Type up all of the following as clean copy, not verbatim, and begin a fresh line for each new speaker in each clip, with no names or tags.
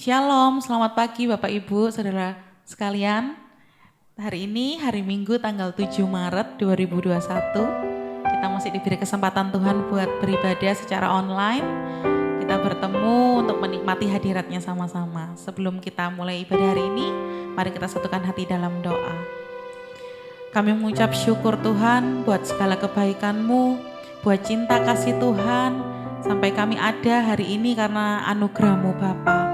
Shalom, selamat pagi Bapak Ibu, Saudara sekalian. Hari ini hari Minggu tanggal 7 Maret 2021. Kita masih diberi kesempatan Tuhan buat beribadah secara online. Kita bertemu untuk menikmati hadiratnya sama-sama. Sebelum kita mulai ibadah hari ini, mari kita satukan hati dalam doa. Kami mengucap syukur Tuhan buat segala kebaikan-Mu, buat cinta kasih Tuhan, sampai kami ada hari ini karena anugerah-Mu Bapa.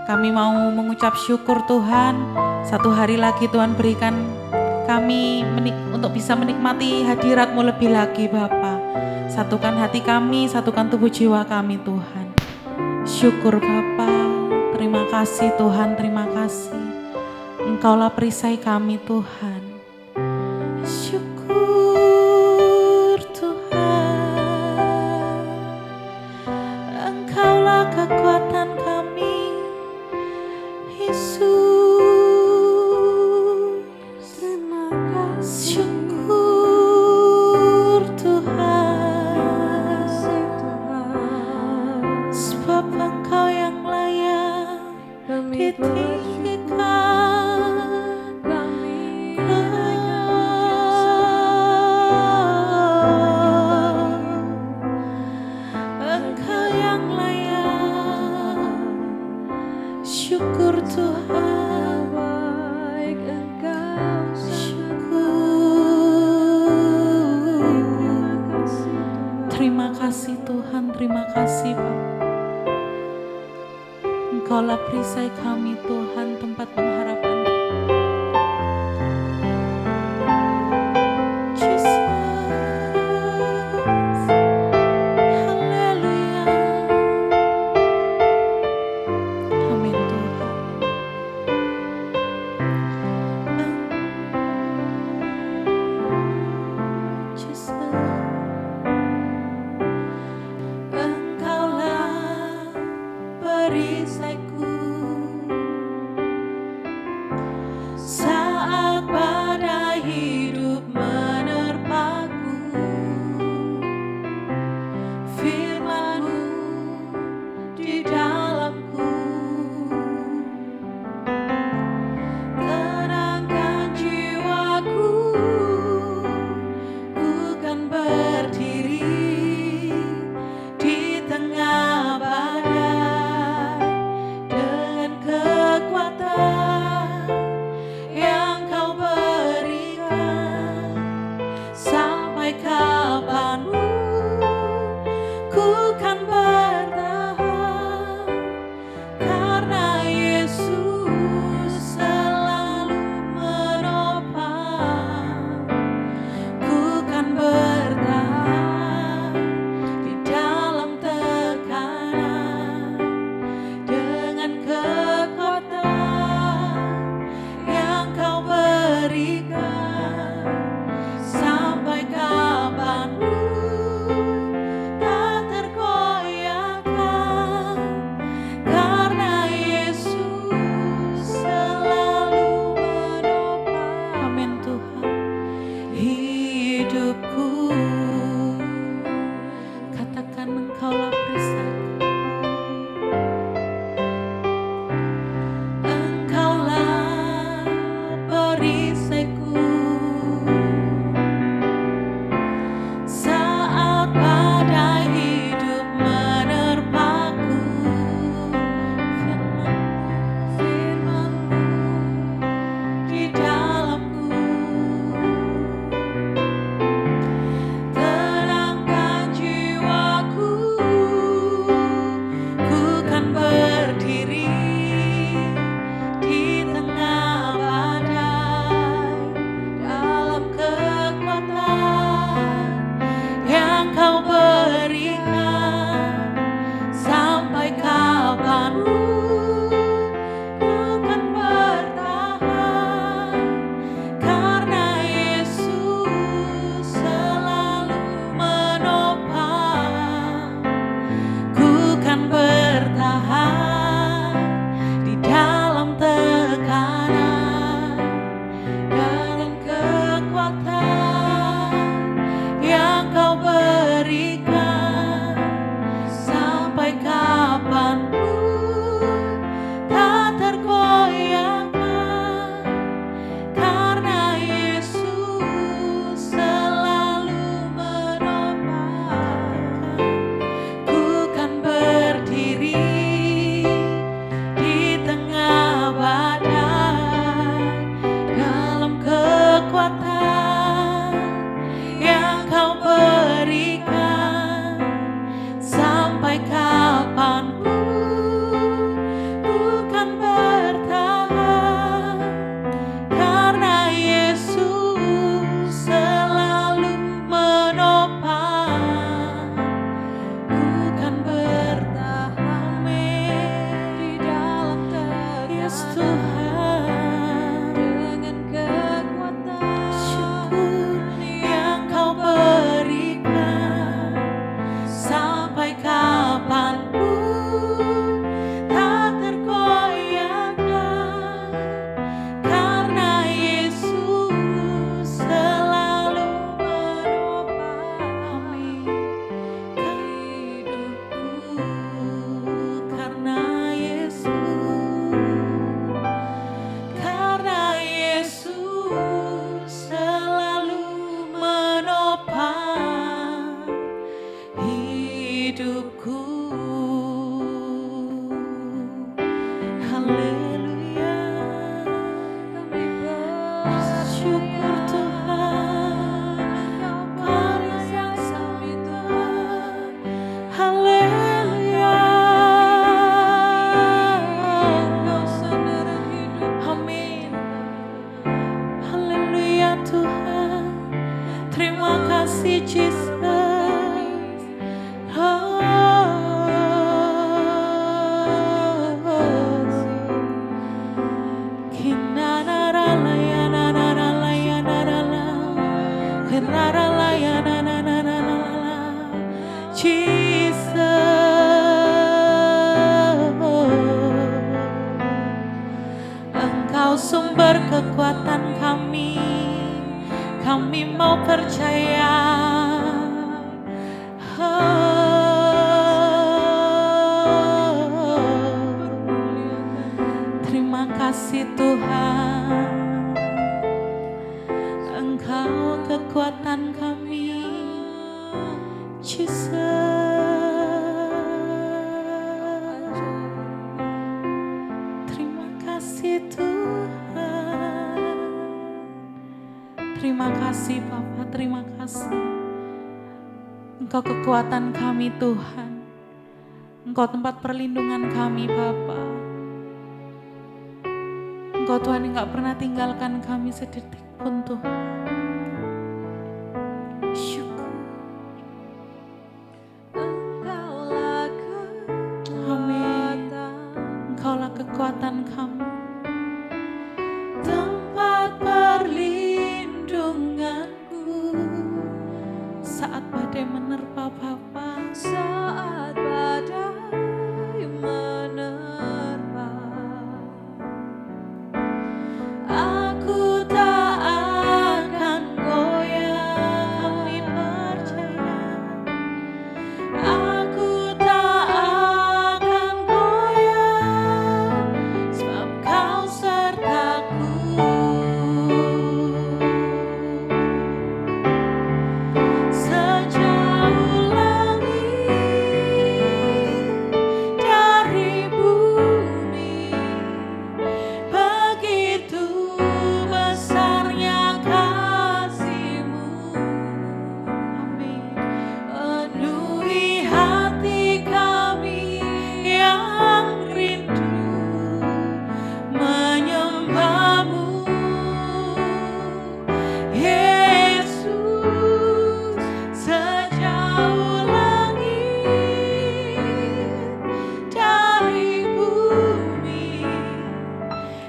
Kami mau mengucap syukur Tuhan, satu hari lagi Tuhan berikan kami untuk bisa menikmati hadirat-Mu lebih lagi Bapa. Satukan hati kami, satukan tubuh jiwa kami Tuhan. Syukur Bapa, terima kasih Tuhan, terima kasih. Engkaulah perisai kami Tuhan. Syukur Tuhan, Engkaulah kekuatan kami. Yesus, terima kasih. Syukur Tuhan, sebab Engkau yang layak ditinggikan, kami Engkau yang layak. Syukur Tuhan, baik Engkau, syukur. Terima kasih Tuhan, terima kasih Bapa. Engkaulah perisai kami Tuhan, tempat pengharapan. Kau berikan sampai kapanpun. kasih Tuhan, Engkau kekuatan kami, Jesus. Terima kasih Tuhan, terima kasih Bapa, terima kasih. Engkau kekuatan kami Tuhan, Engkau tempat perlindungan kami Bapa. Engkau Tuhan yang gak pernah tinggalkan kami sedetik pun Tuhan. Syukur.
Engkaulah
Amin. Engkaulah kekuatan kami, tempat perlindunganku saat badai menerpa Bapa.
saat badai menerpa.
Aku tak akan goyah, kami percaya. Aku tak akan goyah, sebab Kau sertaku. Sejauh langit dari bumi, begitu besarnya kasih-Mu. Amin. Penuhi hati kami yang rindu menyembah-Mu, Yesus. Sejauh langit dari bumi,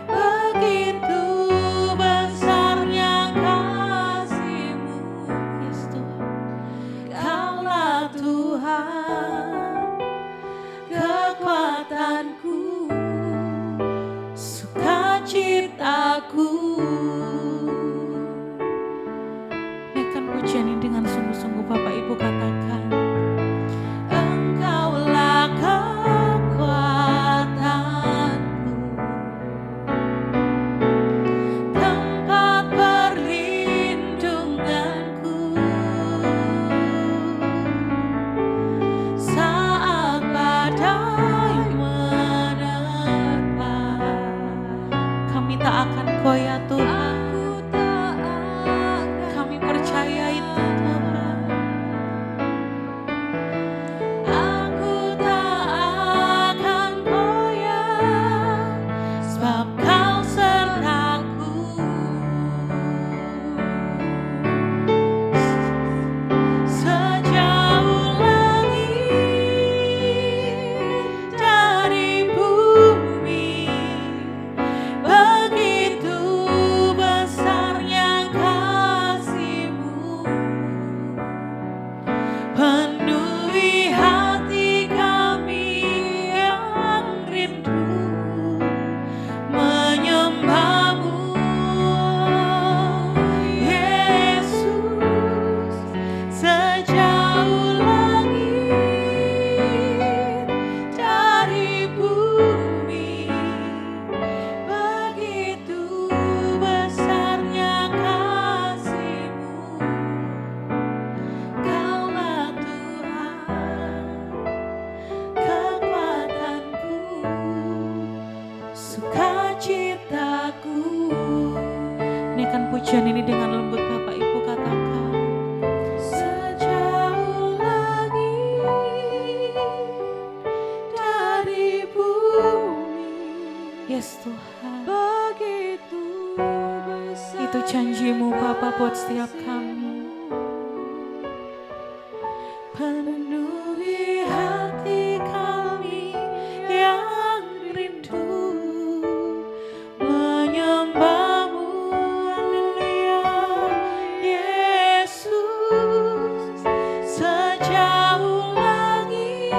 begitu besarnya kasih-Mu. Yes Tuhan, Kaulah Tuhan, kekuatanku, sukacitaku. Naikkan pujian ini dengan sungguh-sungguh Bapak Ibu, katakan, Engkaulah kekuatanku, tempat perlindunganku saat badai menerpa. Kami tak akan goyah Tuhan,
Aku tak akan
kami percaya itu Tuhan. Aku tak akan goyah, sebab Kau sertaku. Sejauh langit dari bumi, begitu besarnya kasih-Mu. Penuhi hati kami yang rindu menyembah-Mu, Yesus. Sejauh langit dari bumi, begitu besarnya kasih-Mu. Kaulah Tuhan, kekuatanku, sukacitaku. Naikkan pujian ini dengan lembut Bapak Ibu, katakan, sejauh langit dari bumi. Yes Tuhan,
begitu besar.
itu janji-Mu Bapa buat setiap kami. Penuhi hati kami yang rindu menyembah-Mu, haleluya, Yesus. Sejauh langit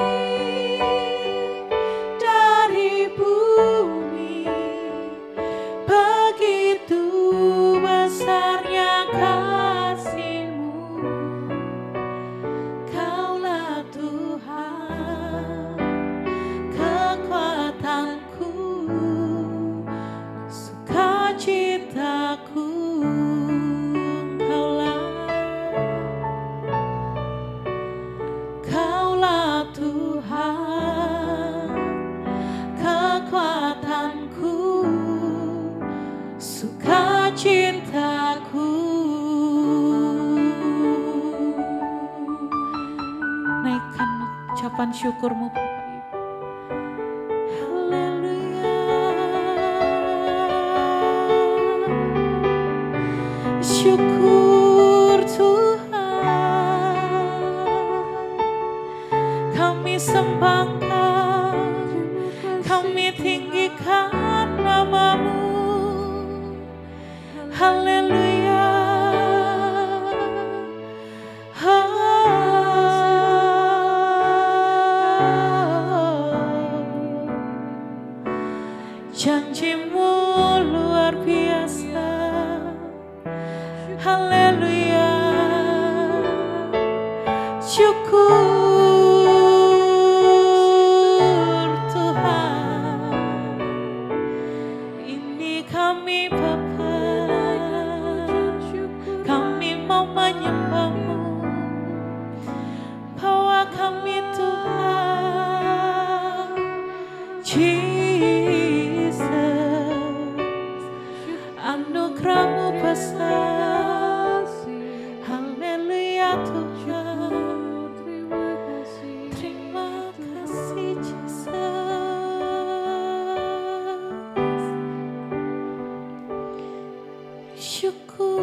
dari bumi, begitu besarnya kasih syukur-Mu Bapak Ibu. Haleluya. Syukur Tuhan, kami sembahkan, kami tinggikan nama-Mu. Haleluya. Janji-Mu luar biasa. Haleluya. Syukur Tuhan. Ini kami Bapa, kami mau menyembah-Mu, bahwa kami Tuhan Jesus, anugerah-Mu besar. Haleluya Tuhan, terima kasih Jesus. Syukur.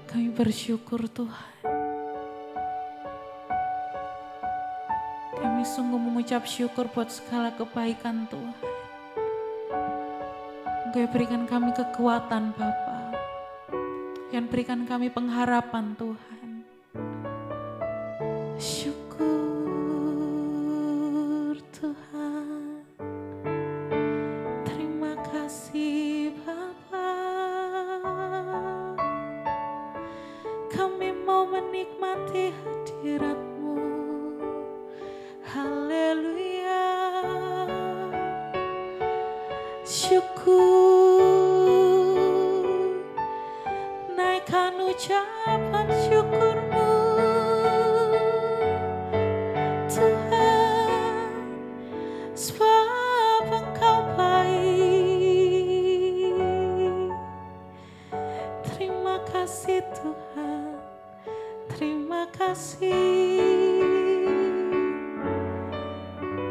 Kami bersyukur Tuhan. Kami sungguh mengucap syukur buat segala kebaikan Tuhan. Engkau berikan kami kekuatan Bapa. Yang berikan kami pengharapan Tuhan. Syukur Tuhan. Terima kasih Bapa. Kami mau menikmati hadirat-Mu. Haleluya. Syukur. Naikkan ucapan syukur-Mu. Tuhan, sebab Engkau baik. Terima kasih Tuhan. Terima kasih.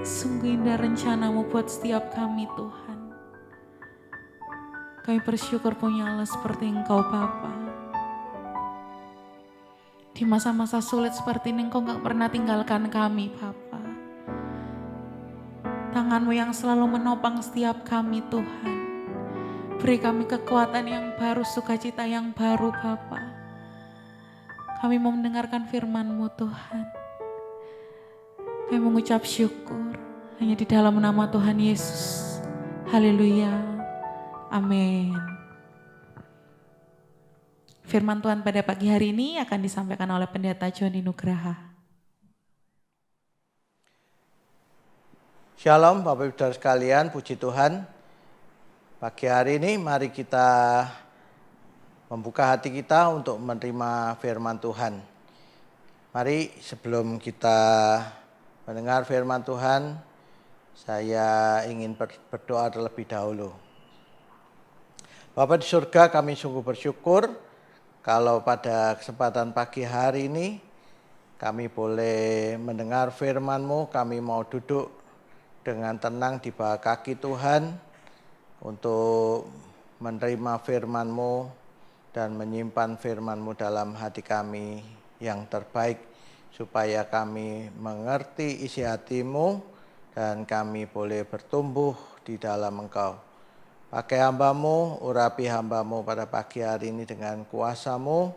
Sungguh indah rencana-Mu buat setiap kami Tuhan. Kami bersyukur punya Allah seperti Engkau Bapa. Di masa-masa sulit seperti ini Engkau gak pernah tinggalkan kami Bapa. Tangan-Mu yang selalu menopang setiap kami Tuhan. Beri kami kekuatan yang baru, sukacita yang baru Bapa. Kami mau mendengarkan firman-Mu Tuhan. Kami mengucap syukur hanya di dalam nama Tuhan Yesus. Haleluya. Amin. Firman Tuhan pada pagi hari ini akan disampaikan oleh Pendeta Joni Nugraha.
Shalom Bapak Ibu Saudara sekalian, puji Tuhan. Pagi hari ini mari kita membuka hati kita untuk menerima firman Tuhan. Mari sebelum kita mendengar firman Tuhan, saya ingin berdoa terlebih dahulu. Bapa di surga, kami sungguh bersyukur kalau pada kesempatan pagi hari ini kami boleh mendengar firman-Mu. Kami mau duduk dengan tenang di bawah kaki Tuhan untuk menerima firman-Mu dan menyimpan firman-Mu dalam hati kami yang terbaik, supaya kami mengerti isi hati-Mu dan kami boleh bertumbuh di dalam Engkau. Pakai hamba-Mu, urapi hamba-Mu pada pagi hari ini dengan kuasa-Mu.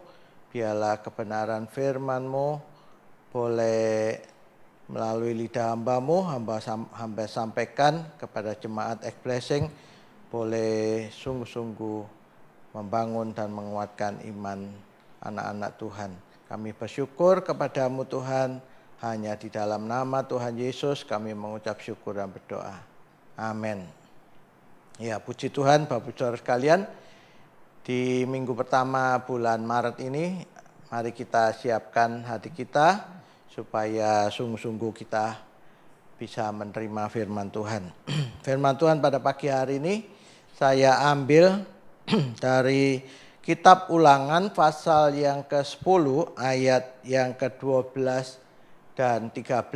Biarlah kebenaran firman-Mu boleh melalui lidah hamba-Mu, hamba sampaikan kepada jemaat X-Blessing, boleh sungguh-sungguh membangun dan menguatkan iman anak-anak Tuhan. Kami bersyukur kepada-Mu Tuhan, hanya di dalam nama Tuhan Yesus kami mengucap syukur dan berdoa. Amin. Ya, puji Tuhan Bapak Ibu Saudara sekalian, di minggu pertama bulan Maret ini, mari kita siapkan hati kita supaya sungguh-sungguh kita bisa menerima firman Tuhan. Firman Tuhan pada pagi hari ini saya ambil dari Kitab Ulangan pasal yang ke-10 ayat yang ke-12 dan 13.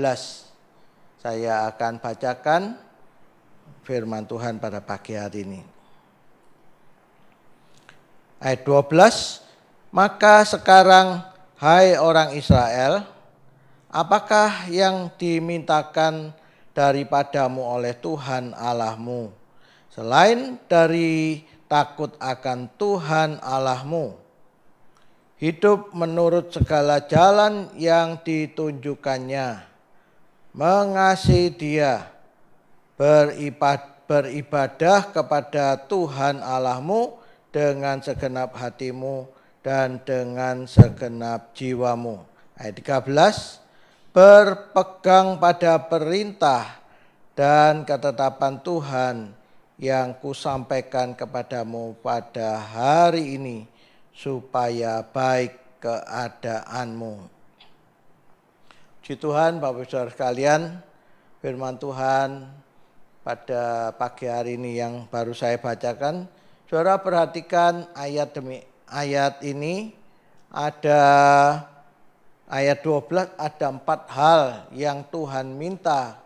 Saya akan bacakan firman Tuhan pada pagi hari ini. Ayat 12, maka sekarang hai orang Israel, apakah yang dimintakan daripadamu oleh Tuhan Allahmu, selain dari takut akan Tuhan Allahmu, hidup menurut segala jalan yang ditunjukkannya, mengasihi Dia, beribadah kepada Tuhan Allahmu dengan segenap hatimu dan dengan segenap jiwamu. Ayat 13, berpegang pada perintah dan ketetapan Tuhan yang kusampaikan kepadamu pada hari ini, supaya baik keadaanmu. Puji Tuhan, Bapak Saudara sekalian, firman Tuhan pada pagi hari ini yang baru saya bacakan. Saudara perhatikan ayat demi ayat ini, ada ayat 12, ada 4 hal yang Tuhan minta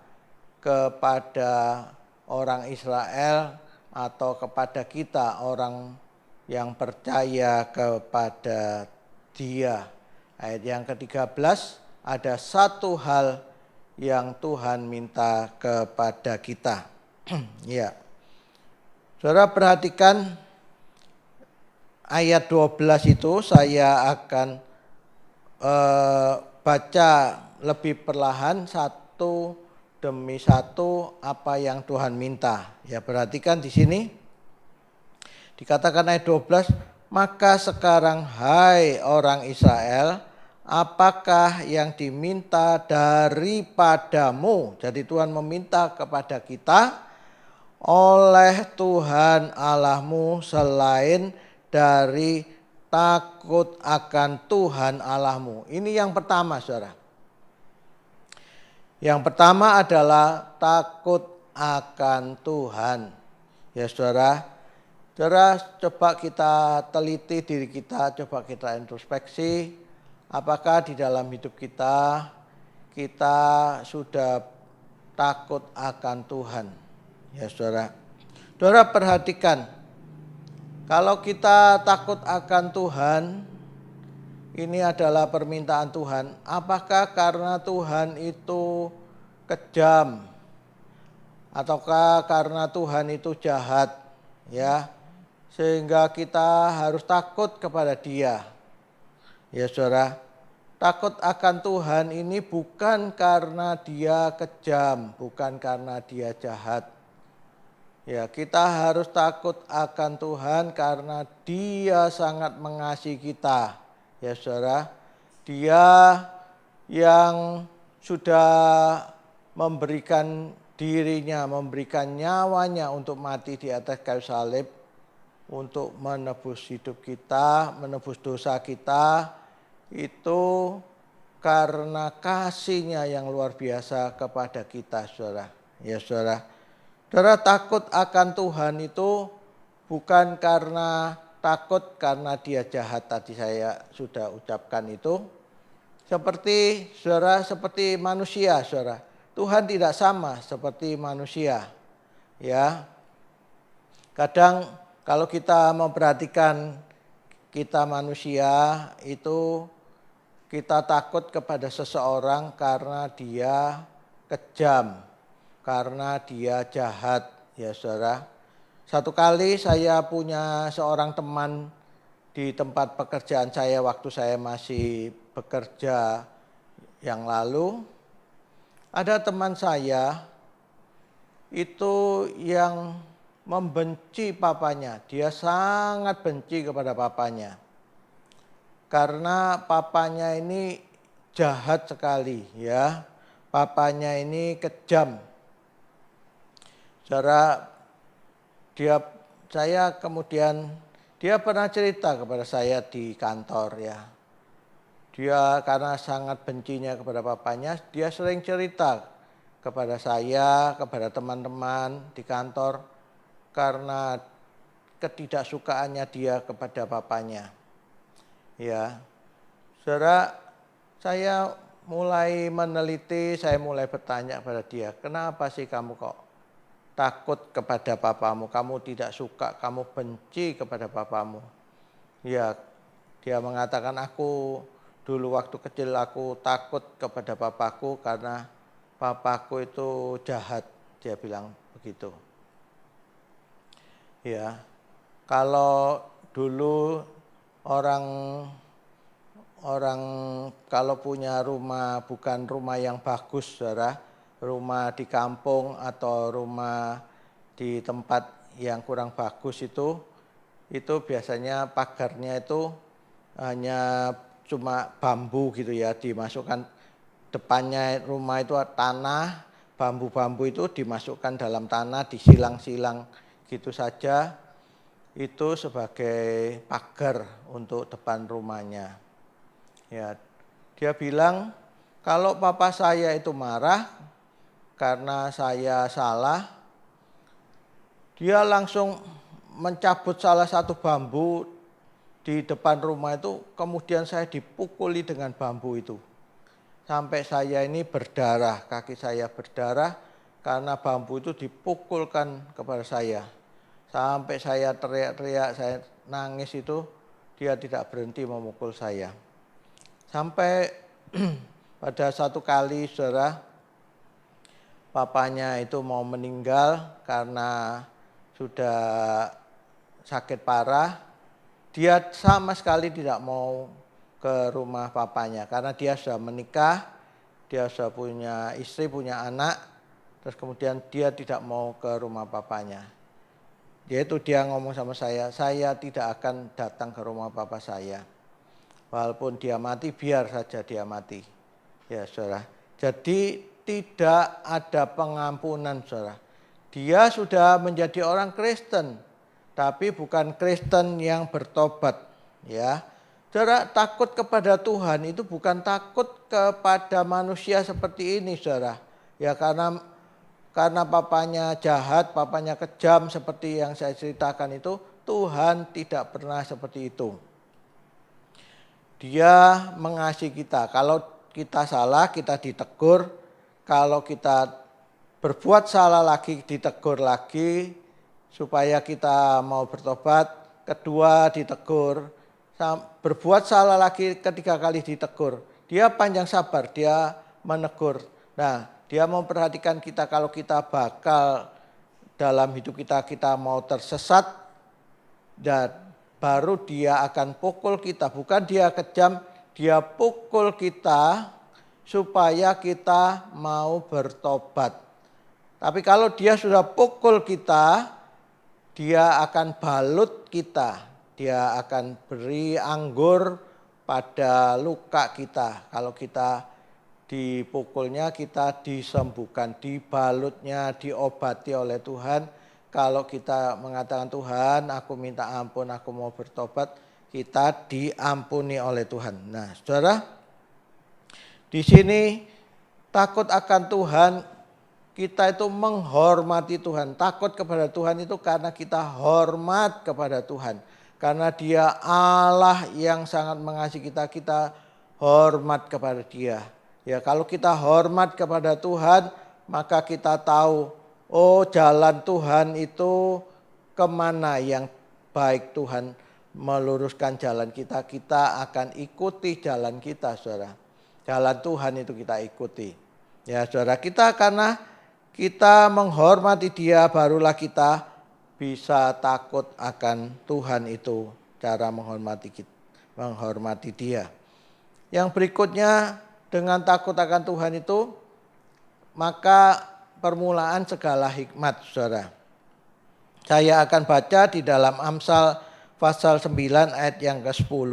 kepada orang Israel atau kepada kita orang yang percaya kepada Dia. Ayat yang ke-13, ada 1 hal yang Tuhan minta kepada kita. Ya. Saudara perhatikan ayat 12 itu, saya akan baca lebih perlahan satu demi satu apa yang Tuhan minta. Ya, perhatikan di sini. Dikatakan ayat 12, maka sekarang hai orang Israel, apakah yang diminta daripadamu? Jadi Tuhan meminta kepada kita oleh Tuhan Allahmu selain dari takut akan Tuhan Allahmu. Ini yang pertama, saudara. Yang pertama adalah takut akan Tuhan. Ya saudara, saudara coba kita teliti diri kita, coba kita introspeksi. Apakah di dalam hidup kita sudah takut akan Tuhan? Ya saudara, saudara perhatikan, kalau kita takut akan Tuhan, ini adalah permintaan Tuhan. Apakah karena Tuhan itu kejam? Ataukah karena Tuhan itu jahat? Ya, sehingga kita harus takut kepada Dia. Ya saudara, takut akan Tuhan ini bukan karena Dia kejam, bukan karena Dia jahat. Ya, kita harus takut akan Tuhan karena Dia sangat mengasihi kita. Ya saudara, Dia yang sudah memberikan dirinya, memberikan nyawanya untuk mati di atas kayu salib, untuk menebus hidup kita, menebus dosa kita, itu karena kasih-Nya yang luar biasa kepada kita, saudara. Ya saudara, saudara takut akan Tuhan itu bukan karena takut karena Dia jahat, tadi saya sudah ucapkan itu. Seperti saudara, seperti manusia, saudara. Tuhan tidak sama seperti manusia. Ya. Kadang kalau kita memperhatikan kita manusia itu, kita takut kepada seseorang karena dia kejam, karena dia jahat, ya saudara. Satu kali saya punya seorang teman di tempat pekerjaan saya waktu saya masih bekerja yang lalu. Ada teman saya itu yang membenci papanya. Dia sangat benci kepada papanya. Karena papanya ini jahat sekali, ya. Papanya ini kejam. Saudara, dia pernah cerita kepada saya di kantor, ya. Dia karena sangat bencinya kepada papanya, dia sering cerita kepada saya, kepada teman-teman di kantor, karena ketidaksukaannya dia kepada papanya. Ya, saudara, saya mulai meneliti, saya mulai bertanya pada dia, kenapa sih kamu kok takut kepada papamu, kamu tidak suka, kamu benci kepada papamu. Ya, dia mengatakan, aku dulu waktu kecil aku takut kepada papaku karena papaku itu jahat, dia bilang begitu. Ya, kalau dulu orang kalau punya rumah bukan rumah yang bagus, saudara, rumah di kampung atau rumah di tempat yang kurang bagus itu biasanya pagarnya itu hanya cuma bambu gitu ya, dimasukkan depannya rumah itu tanah, bambu-bambu itu dimasukkan dalam tanah, disilang-silang gitu saja, itu sebagai pagar untuk depan rumahnya. Ya, dia bilang kalau papa saya itu marah karena saya salah, dia langsung mencabut salah satu bambu di depan rumah itu, kemudian saya dipukuli dengan bambu itu. Sampai saya ini berdarah, kaki saya berdarah karena bambu itu dipukulkan kepada saya. Sampai saya teriak-teriak, saya nangis itu, dia tidak berhenti memukul saya. Sampai pada satu kali, saudara, papanya itu mau meninggal karena sudah sakit parah. Dia sama sekali tidak mau ke rumah papanya karena dia sudah menikah, dia sudah punya istri, punya anak, terus kemudian dia tidak mau ke rumah papanya. Yaitu dia ngomong sama saya tidak akan datang ke rumah papa saya. Walaupun dia mati, biar saja dia mati. Ya, saudara. Jadi tidak ada pengampunan, saudara. Dia sudah menjadi orang Kristen, tapi bukan Kristen yang bertobat, ya. Saudara, takut kepada Tuhan itu bukan takut kepada manusia seperti ini, saudara. Ya, karena papanya jahat, papanya kejam seperti yang saya ceritakan itu, Tuhan tidak pernah seperti itu. Dia mengasihi kita. Kalau kita salah, kita ditegur. Kalau kita berbuat salah lagi, ditegur lagi supaya kita mau bertobat. Kedua ditegur, berbuat salah lagi, ketiga kali ditegur. Dia panjang sabar, dia menegur. Nah, dia memperhatikan kita kalau kita bakal dalam hidup kita mau tersesat, dan baru dia akan pukul kita. Bukan dia kejam, dia pukul kita supaya kita mau bertobat. Tapi kalau dia sudah pukul kita, dia akan balut kita. Dia akan beri anggur pada luka kita. Kalau kita dipukulnya, kita disembuhkan, dibalutnya, diobati oleh Tuhan. Kalau kita mengatakan, Tuhan aku minta ampun, aku mau bertobat, kita diampuni oleh Tuhan. Nah, saudara, di sini takut akan Tuhan, kita itu menghormati Tuhan. Takut kepada Tuhan itu karena kita hormat kepada Tuhan. Karena dia Allah yang sangat mengasihi kita, kita hormat kepada dia. Ya, kalau kita hormat kepada Tuhan, maka kita tahu, oh jalan Tuhan itu kemana yang baik. Tuhan meluruskan jalan kita, kita akan ikuti jalan kita, saudara. Jalan Tuhan itu kita ikuti. Ya saudara, karena kita menghormati dia, barulah kita bisa takut akan Tuhan itu, cara menghormati dia. Yang berikutnya, dengan takut akan Tuhan itu, maka permulaan segala hikmat, saudara. Saya akan baca di dalam Amsal pasal 9 ayat yang ke-10.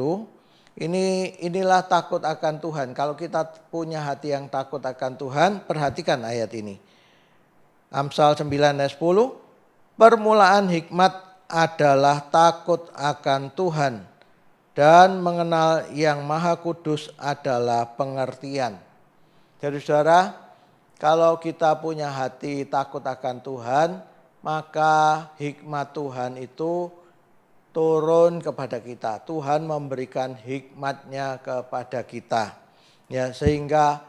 Inilah takut akan Tuhan. Kalau kita punya hati yang takut akan Tuhan, perhatikan ayat ini. Amsal 9 ayat 10. Permulaan hikmat adalah takut akan Tuhan, dan mengenal yang Maha Kudus adalah pengertian. Jadi saudara, kalau kita punya hati takut akan Tuhan, maka hikmat Tuhan itu turun kepada kita. Tuhan memberikan hikmat-Nya kepada kita. Ya, sehingga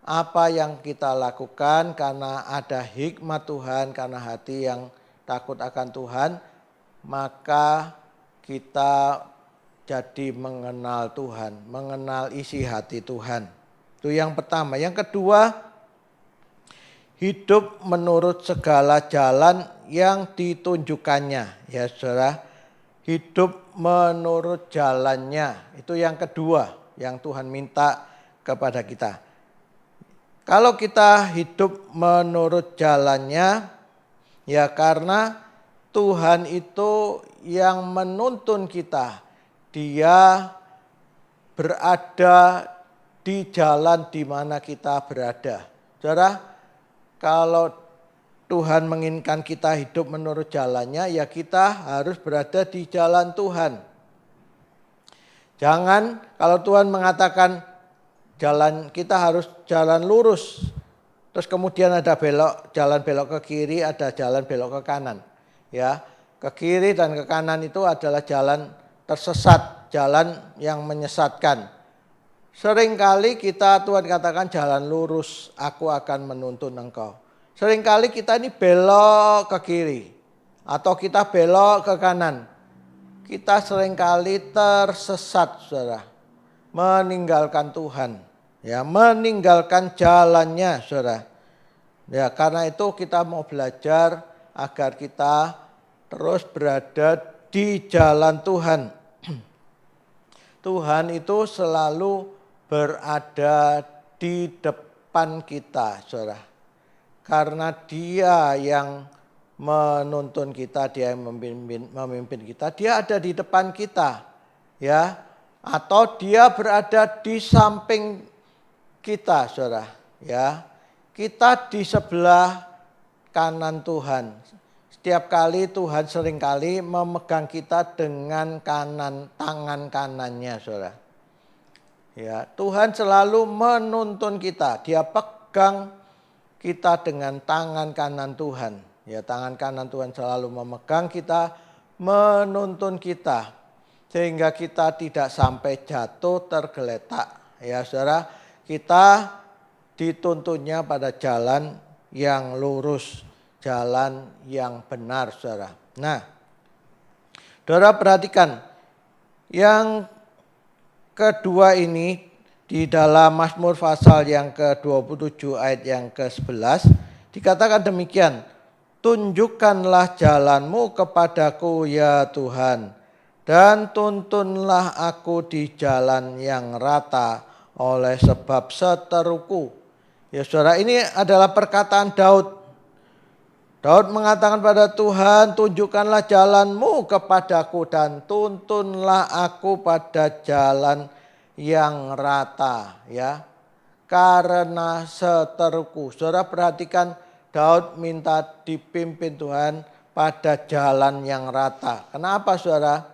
apa yang kita lakukan karena ada hikmat Tuhan, karena hati yang takut akan Tuhan, maka kita jadi mengenal Tuhan, mengenal isi hati Tuhan. Itu yang pertama. Yang kedua, hidup menurut segala jalan yang ditunjukkannya. Ya saudara, hidup menurut jalannya. Itu yang kedua yang Tuhan minta kepada kita. Kalau kita hidup menurut jalannya, ya karena Tuhan itu yang menuntun kita. Dia berada di jalan di mana kita berada. Saudara, kalau Tuhan menginginkan kita hidup menurut jalannya, ya kita harus berada di jalan Tuhan. Jangan kalau Tuhan mengatakan jalan kita harus jalan lurus, terus kemudian ada belok, jalan belok ke kiri, ada jalan belok ke kanan. Ya, ke kiri dan ke kanan itu adalah jalan tersesat, jalan yang menyesatkan. Seringkali Tuhan katakan jalan lurus, aku akan menuntun engkau. Seringkali kita ini belok ke kiri atau kita belok ke kanan. Kita seringkali tersesat, saudara, meninggalkan Tuhan. Ya, meninggalkan jalannya, saudara. Ya, karena itu kita mau belajar agar kita terus berada di jalan Tuhan. Tuhan itu selalu berada di depan kita, saudara. Karena Dia yang menuntun kita, Dia yang memimpin kita, Dia ada di depan kita. Ya, atau Dia berada di samping kita, saudara, ya. Kita di sebelah kanan Tuhan. Setiap kali Tuhan seringkali memegang kita dengan tangan kanannya, saudara. Ya, Tuhan selalu menuntun kita. Dia pegang kita dengan tangan kanan Tuhan. Ya, tangan kanan Tuhan selalu memegang kita, menuntun kita, sehingga kita tidak sampai jatuh tergeletak. Ya, saudara. Kita dituntunnya pada jalan yang lurus, jalan yang benar, saudara. Nah, saudara perhatikan, yang kedua ini di dalam Mazmur pasal yang ke-27 ayat yang ke-11 dikatakan demikian, tunjukkanlah jalanmu kepadaku ya Tuhan, dan tuntunlah aku di jalan yang rata, oleh sebab seteruku. Ya saudara, ini adalah perkataan Daud. Daud mengatakan pada Tuhan, tunjukkanlah jalanmu kepadaku dan tuntunlah aku pada jalan yang rata. Ya, karena seteruku. Saudara perhatikan, Daud minta dipimpin Tuhan pada jalan yang rata. Kenapa saudara?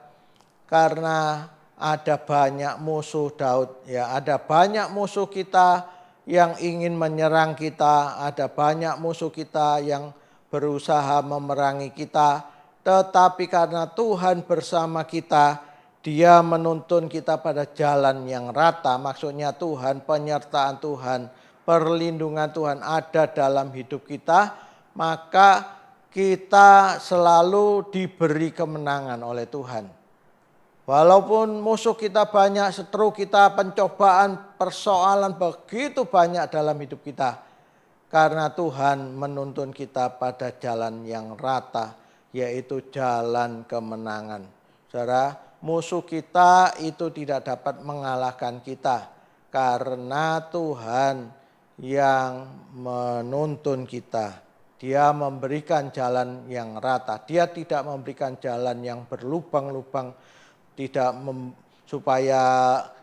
Karena ada banyak musuh Daud, ya, ada banyak musuh kita yang ingin menyerang kita, ada banyak musuh kita yang berusaha memerangi kita, tetapi karena Tuhan bersama kita, Dia menuntun kita pada jalan yang rata. Maksudnya Tuhan, penyertaan Tuhan, perlindungan Tuhan ada dalam hidup kita, maka kita selalu diberi kemenangan oleh Tuhan. Walaupun musuh kita banyak, seteru kita, pencobaan, persoalan begitu banyak dalam hidup kita. Karena Tuhan menuntun kita pada jalan yang rata, yaitu jalan kemenangan. Saudara, musuh kita itu tidak dapat mengalahkan kita. Karena Tuhan yang menuntun kita. Dia memberikan jalan yang rata. Dia tidak memberikan jalan yang berlubang-lubang, supaya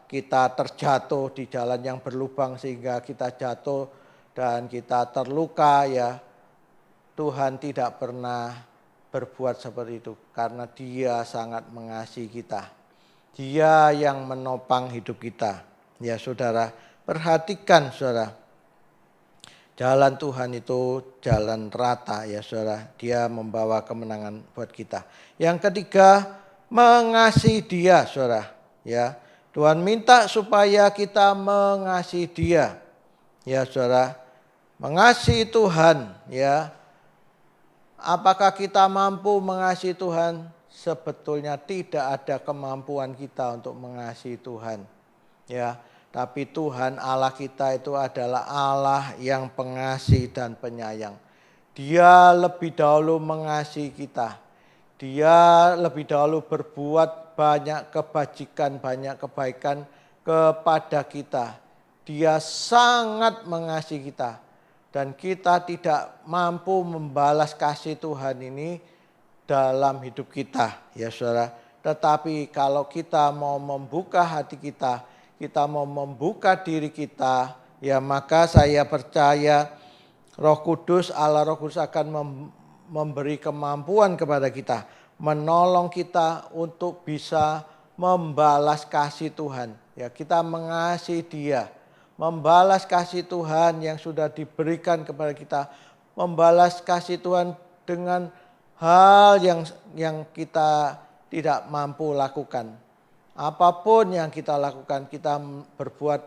kita terjatuh di jalan yang berlubang sehingga kita jatuh dan kita terluka. Ya, Tuhan tidak pernah berbuat seperti itu karena Dia sangat mengasihi kita. Dia yang menopang hidup kita. Ya saudara, perhatikan saudara, jalan Tuhan itu jalan rata ya saudara. Dia membawa kemenangan buat kita. Yang ketiga, mengasihi Dia, Saudara. Ya, Tuhan minta supaya kita mengasihi Dia. Ya, Saudara. Mengasihi Tuhan, ya. Apakah kita mampu mengasihi Tuhan? Sebetulnya tidak ada kemampuan kita untuk mengasihi Tuhan. Ya, tapi Tuhan Allah kita itu adalah Allah yang pengasih dan penyayang. Dia lebih dahulu mengasihi kita. Dia lebih dahulu berbuat banyak kebajikan, banyak kebaikan kepada kita. Dia sangat mengasihi kita. Dan kita tidak mampu membalas kasih Tuhan ini dalam hidup kita, ya Saudara. Tetapi kalau kita mau membuka hati kita mau membuka diri kita, ya maka saya percaya Roh Kudus, Allah Roh Kudus akan memberi kemampuan kepada kita, menolong kita untuk bisa membalas kasih Tuhan. Ya, kita mengasihi Dia. Membalas kasih Tuhan yang sudah diberikan kepada kita, membalas kasih Tuhan dengan hal yang kita tidak mampu lakukan. Apapun yang kita lakukan, kita berbuat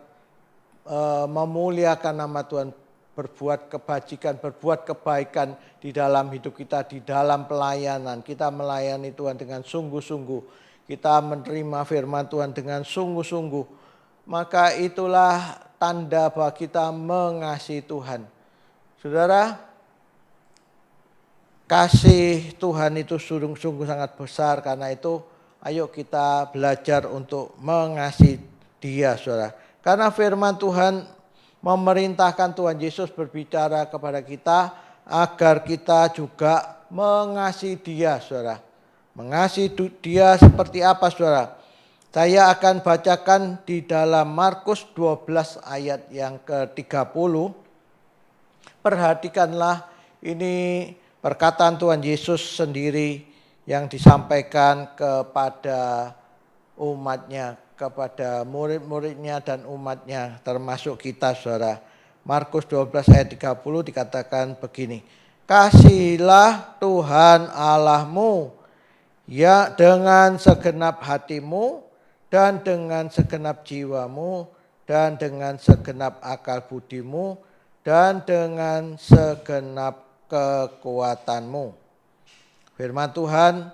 memuliakan nama Tuhan, berbuat kebajikan, berbuat kebaikan di dalam hidup kita, di dalam pelayanan. Kita melayani Tuhan dengan sungguh-sungguh. Kita menerima firman Tuhan dengan sungguh-sungguh. Maka itulah tanda bahwa kita mengasihi Tuhan. Saudara, kasih Tuhan itu sungguh-sungguh sangat besar. Karena itu ayo kita belajar untuk mengasihi Dia, Saudara. Karena firman Tuhan memerintahkan, Tuhan Yesus berbicara kepada kita agar kita juga mengasihi Dia, Saudara. Mengasihi Dia seperti apa, Saudara? Saya akan bacakan di dalam Markus 12 ayat yang ke-30. Perhatikanlah, ini perkataan Tuhan Yesus sendiri yang disampaikan kepada umatnya, kepada murid-muridnya dan umatnya, termasuk kita, Saudara. Markus 12 ayat 30 dikatakan begini. Kasihilah Tuhan Allahmu ya dengan segenap hatimu dan dengan segenap jiwamu dan dengan segenap akal budimu dan dengan segenap kekuatanmu. Firman Tuhan,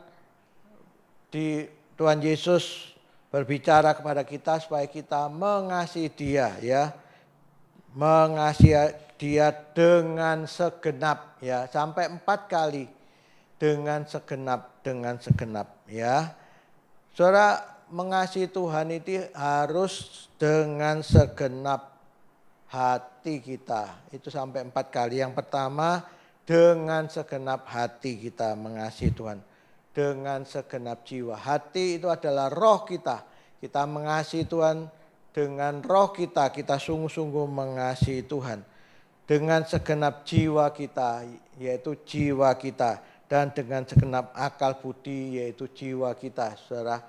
Tuhan Yesus berbicara kepada kita supaya kita mengasihi Dia, ya. Mengasihi Dia dengan segenap, ya, sampai 4 kali. Dengan segenap, ya. Saudara, mengasihi Tuhan itu harus dengan segenap hati kita. Itu sampai 4 kali. Yang pertama, dengan segenap hati kita mengasihi Tuhan. Dengan segenap jiwa. Hati itu adalah roh kita. Kita mengasihi Tuhan dengan roh kita. Kita sungguh-sungguh mengasihi Tuhan. Dengan segenap jiwa kita, yaitu jiwa kita. Dan dengan segenap akal budi, yaitu jiwa kita, saudara.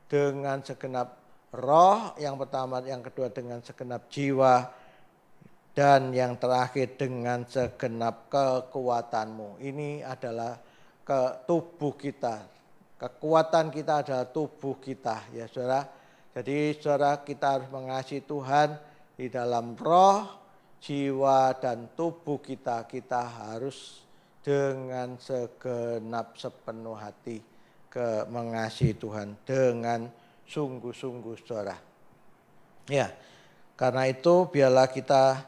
Dengan segenap roh yang pertama, yang kedua dengan segenap jiwa, dan yang terakhir dengan segenap kekuatanmu. Ini adalah tubuh kita. Kekuatan kita adalah tubuh kita, ya Saudara. Jadi Saudara, kita harus mengasihi Tuhan di dalam roh, jiwa dan tubuh kita. Kita harus dengan segenap sepenuh hati mengasihi Tuhan dengan sungguh-sungguh, Saudara. Ya, karena itu biarlah kita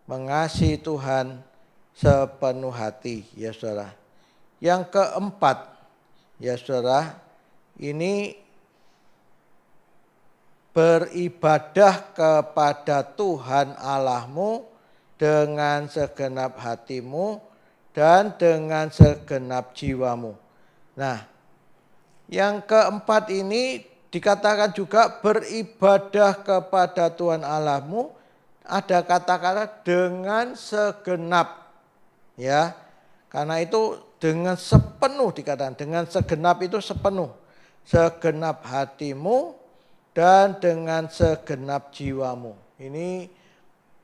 mengasihi Tuhan sepenuh hati, ya Saudara. Yang keempat, ya Saudara, ini beribadah kepada Tuhan Allahmu dengan segenap hatimu dan dengan segenap jiwamu. Nah, yang keempat ini dikatakan juga beribadah kepada Tuhan Allahmu. Ada kata-kata dengan segenap, ya. Karena itu dengan sepenuh dikatakan, dengan segenap itu sepenuh. Segenap hatimu dan dengan segenap jiwamu. Ini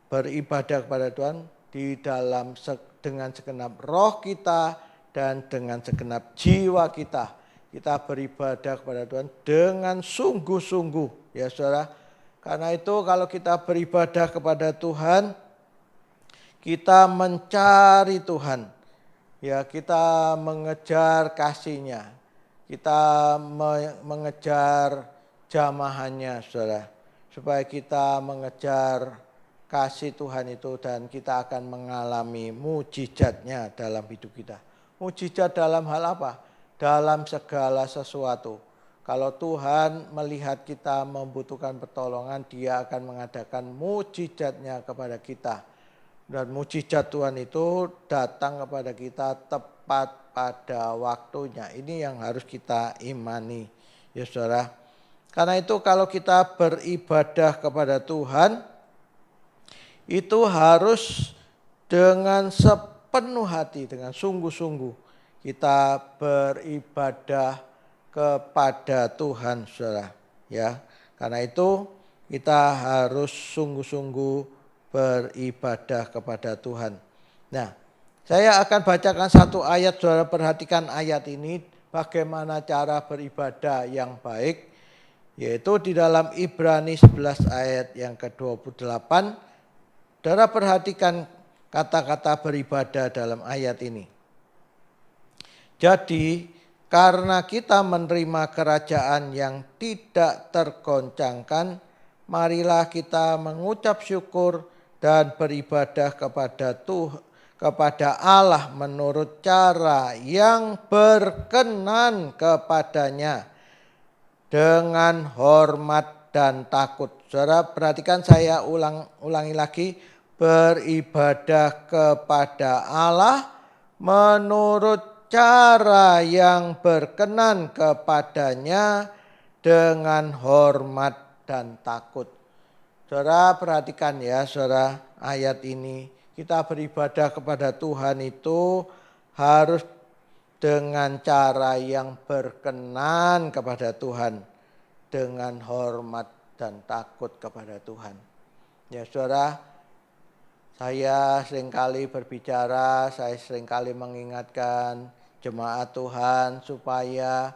beribadah kepada Tuhan di dalam dengan segenap roh kita dan dengan segenap jiwa kita. kita beribadah kepada Tuhan dengan sungguh-sungguh ya saudara. Karena itu kalau kita beribadah kepada Tuhan, kita mencari Tuhan. Ya, kita mengejar kasih-Nya. Kita mengejar jamahannya saudara. Supaya kita mengejar kasih Tuhan itu dan kita akan mengalami mujizatnya dalam hidup kita. Mujizat dalam hal apa? Dalam segala sesuatu. Kalau Tuhan melihat kita membutuhkan pertolongan, Dia akan mengadakan mujizatnya kepada kita. Dan mujizat Tuhan itu datang kepada kita tepat pada waktunya. Ini yang harus kita imani ya saudara. Karena itu kalau kita beribadah kepada Tuhan, itu harus dengan sepenuh hati, dengan sungguh-sungguh kita beribadah kepada Tuhan saudara. Ya, karena itu kita harus sungguh-sungguh beribadah kepada Tuhan. Nah, saya akan bacakan satu ayat, saudara perhatikan ayat ini bagaimana cara beribadah yang baik, yaitu di dalam Ibrani 11 ayat yang ke-28. Saudara perhatikan kata-kata beribadah dalam ayat ini. Jadi, karena kita menerima kerajaan yang tidak tergoncangkan, marilah kita mengucap syukur dan beribadah kepada Allah menurut cara yang berkenan kepadanya dengan hormat dan takut. Saudara perhatikan, saya ulangi lagi, beribadah kepada Allah menurut cara yang berkenan kepadanya dengan hormat dan takut. Saudara perhatikan ya saudara, ayat ini kita beribadah kepada Tuhan itu harus dengan cara yang berkenan kepada Tuhan, dengan hormat dan takut kepada Tuhan. Ya saudara, saya seringkali berbicara, saya seringkali mengingatkan jemaat Tuhan supaya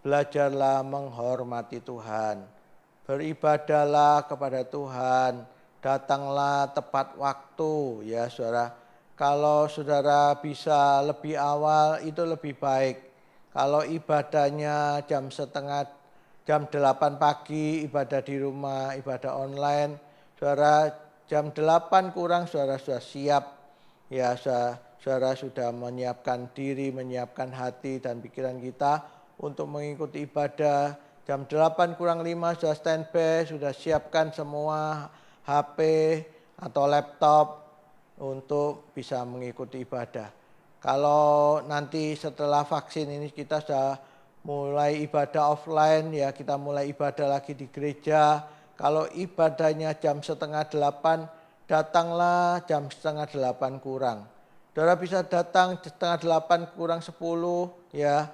belajarlah menghormati Tuhan. Beribadahlah kepada Tuhan, datanglah tepat waktu ya saudara. Kalau saudara bisa lebih awal itu lebih baik. Kalau ibadahnya jam 8 pagi ibadah di rumah, ibadah online, saudara jam 8 kurang saudara sudah siap. Ya saudara sudah menyiapkan diri, menyiapkan hati dan pikiran kita untuk mengikuti ibadah. Jam 8 kurang 5 sudah standby, sudah siapkan semua HP atau laptop untuk bisa mengikuti ibadah. Kalau nanti setelah vaksin ini kita sudah mulai ibadah offline, ya kita mulai ibadah lagi di gereja. Kalau ibadahnya jam 7:30, datanglah jam 7:30 kurang. Saudara bisa datang 7:30 kurang 10 ya.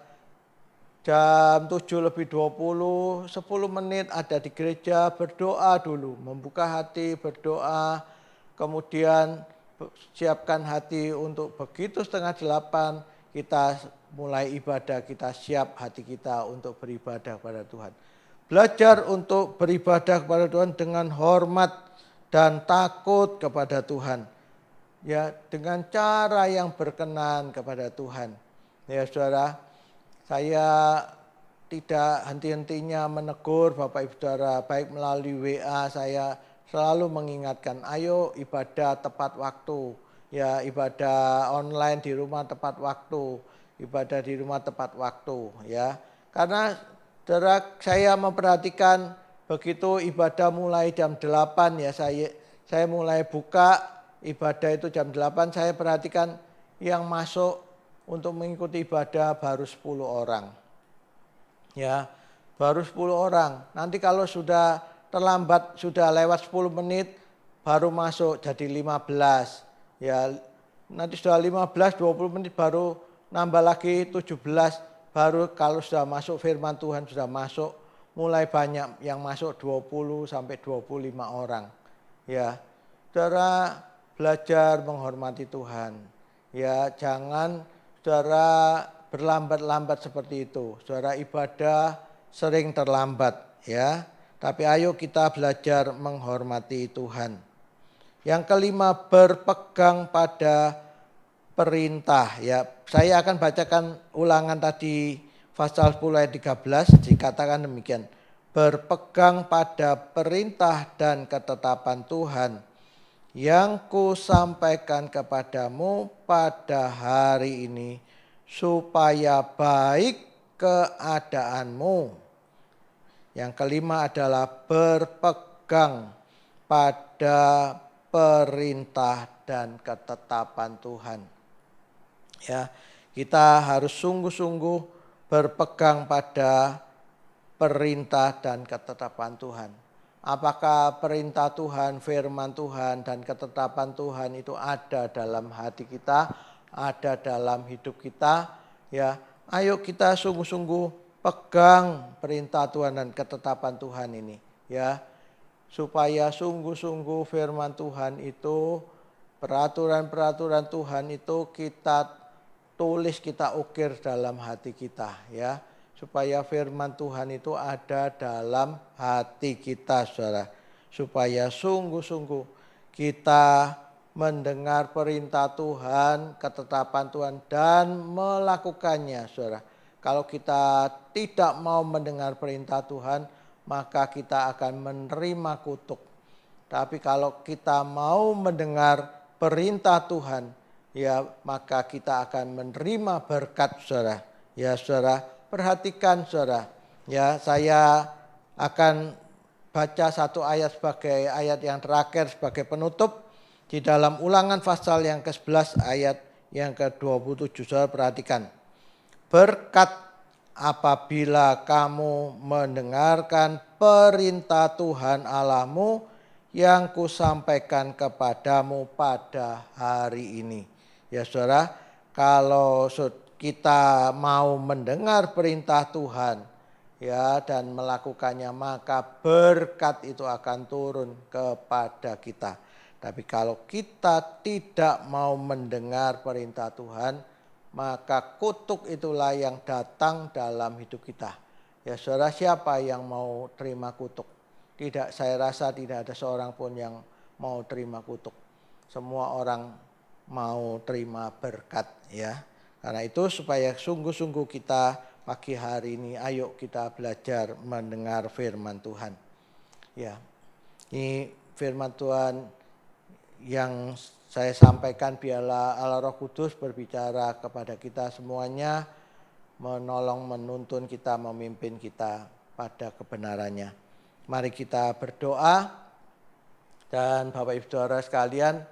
Jam 7:20, 10 menit ada di gereja, berdoa dulu, membuka hati, berdoa, kemudian siapkan hati untuk begitu 7:30 kita mulai ibadah, kita siap hati kita untuk beribadah kepada Tuhan. Belajar untuk beribadah kepada Tuhan dengan hormat dan takut kepada Tuhan. Ya, dengan cara yang berkenan kepada Tuhan. Ya saudara, saya tidak henti-hentinya menegur Bapak Ibu Saudara, baik melalui WA saya selalu mengingatkan, ayo ibadah tepat waktu. Ya, ibadah online di rumah tepat waktu, ibadah di rumah tepat waktu ya. Karena saudara, saya memperhatikan begitu ibadah mulai jam 8 ya, saya mulai buka ibadah itu jam 8, saya perhatikan yang masuk untuk mengikuti ibadah baru 10 orang. Ya, baru 10 orang. Nanti kalau sudah terlambat, sudah lewat 10 menit baru masuk jadi 15. Ya, nanti sudah 15 20 menit baru nambah lagi 17, baru kalau sudah masuk firman Tuhan sudah masuk, mulai banyak yang masuk 20 sampai 25 orang. Ya. Saudara belajar menghormati Tuhan. Ya, jangan saudara berlambat-lambat seperti itu. Saudara, ibadah sering terlambat ya. Tapi ayo kita belajar menghormati Tuhan. Yang kelima, berpegang pada perintah ya. Saya akan bacakan ulangan tadi pasal 10 ayat 13, dikatakan demikian. Berpegang pada perintah dan ketetapan Tuhan yang kusampaikan kepadamu pada hari ini, supaya baik keadaanmu. Yang kelima adalah berpegang pada perintah dan ketetapan Tuhan. Ya, kita harus sungguh-sungguh berpegang pada perintah dan ketetapan Tuhan. Apakah perintah Tuhan, firman Tuhan, dan ketetapan Tuhan itu ada dalam hati kita, ada dalam hidup kita? Ya, ayo kita sungguh-sungguh pegang perintah Tuhan dan ketetapan Tuhan ini, ya, supaya sungguh-sungguh firman Tuhan itu, peraturan-peraturan Tuhan itu kita tulis, kita ukir dalam hati kita, ya, supaya firman Tuhan itu ada dalam hati kita, saudara, supaya sungguh-sungguh kita mendengar perintah Tuhan, ketetapan Tuhan, dan melakukannya, saudara. Kalau kita tidak mau mendengar perintah Tuhan, maka kita akan menerima kutuk. Tapi kalau kita mau mendengar perintah Tuhan, ya, maka kita akan menerima berkat, saudara. Ya, saudara, perhatikan, saudara. Ya, saya akan baca satu ayat sebagai ayat yang terakhir sebagai penutup di dalam Ulangan pasal yang ke-11 ayat yang ke-27. Saudara perhatikan. Berkat apabila kamu mendengarkan perintah Tuhan Allahmu yang kusampaikan kepadamu pada hari ini. Ya, saudara, kalau kita mau mendengar perintah Tuhan, ya, dan melakukannya, maka berkat itu akan turun kepada kita. Tapi kalau kita tidak mau mendengar perintah Tuhan, maka kutuk itulah yang datang dalam hidup kita. Ya, saudara, siapa yang mau terima kutuk? Tidak, saya rasa tidak ada seorang pun yang mau terima kutuk. Semua orang mau terima berkat, ya. Karena itu supaya sungguh-sungguh kita pagi hari ini, ayo kita belajar mendengar firman Tuhan. Ya, ini firman Tuhan yang saya sampaikan, biarlah Allah Roh Kudus berbicara kepada kita semuanya, menolong, menuntun kita, memimpin kita pada kebenarannya. Mari kita berdoa. Dan Bapak Ibu Saudara sekalian,